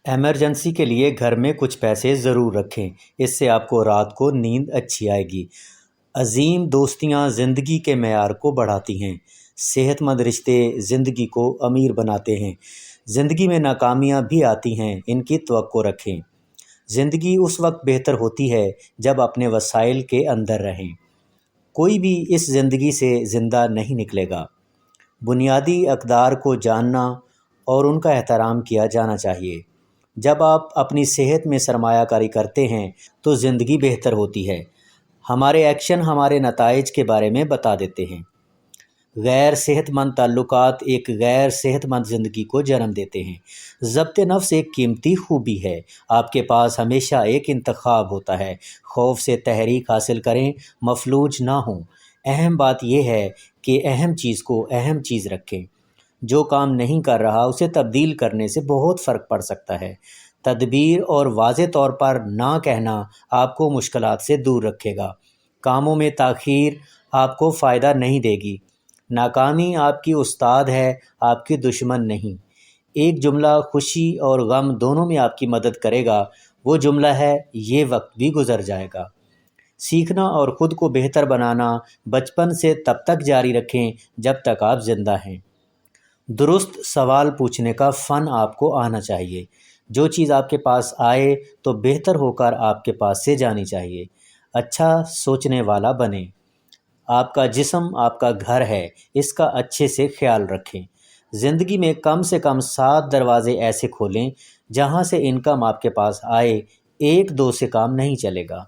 Emergency کے لیے گھر میں کچھ پیسے ضرور رکھیں، اس سے آپ کو رات کو نیند اچھی آئے گی۔ عظیم دوستیاں زندگی کے معیار کو بڑھاتی ہیں۔ صحت مند رشتے زندگی کو امیر بناتے ہیں۔ زندگی میں ناکامیاں بھی آتی ہیں، ان کی توقع رکھیں۔ زندگی اس وقت بہتر ہوتی ہے جب اپنے وسائل کے اندر رہیں۔ کوئی بھی اس زندگی سے زندہ نہیں نکلے گا۔ بنیادی اقدار کو جاننا اور ان کا احترام کیا جانا چاہیے۔ جب آپ اپنی صحت میں سرمایہ کاری کرتے ہیں تو زندگی بہتر ہوتی ہے۔ ہمارے ایکشن ہمارے نتائج کے بارے میں بتا دیتے ہیں۔ غیر صحت مند تعلقات ایک غیر صحت مند زندگی کو جنم دیتے ہیں۔ ضبط نفس ایک قیمتی خوبی ہے۔ آپ کے پاس ہمیشہ ایک انتخاب ہوتا ہے۔ خوف سے تحریک حاصل کریں، مفلوج نہ ہوں۔ اہم بات یہ ہے کہ اہم چیز کو اہم چیز رکھیں۔ جو کام نہیں کر رہا اسے تبدیل کرنے سے بہت فرق پڑ سکتا ہے۔ تدبیر اور واضح طور پر نہ کہنا آپ کو مشکلات سے دور رکھے گا۔ کاموں میں تاخیر آپ کو فائدہ نہیں دے گی۔ ناکامی آپ کی استاد ہے، آپ کی دشمن نہیں۔ ایک جملہ خوشی اور غم دونوں میں آپ کی مدد کرے گا۔ وہ جملہ ہے، یہ وقت بھی گزر جائے گا۔ سیکھنا اور خود کو بہتر بنانا بچپن سے تب تک جاری رکھیں جب تک آپ زندہ ہیں۔ درست سوال پوچھنے کا فن آپ کو آنا چاہیے۔ جو چیز آپ کے پاس آئے تو بہتر ہو کر آپ کے پاس سے جانی چاہیے۔ اچھا سوچنے والا بنیں۔ آپ کا جسم آپ کا گھر ہے، اس کا اچھے سے خیال رکھیں۔ زندگی میں کم سے کم 7 دروازے ایسے کھولیں جہاں سے انکم آپ کے پاس آئے، 1-2 سے کام نہیں چلے گا۔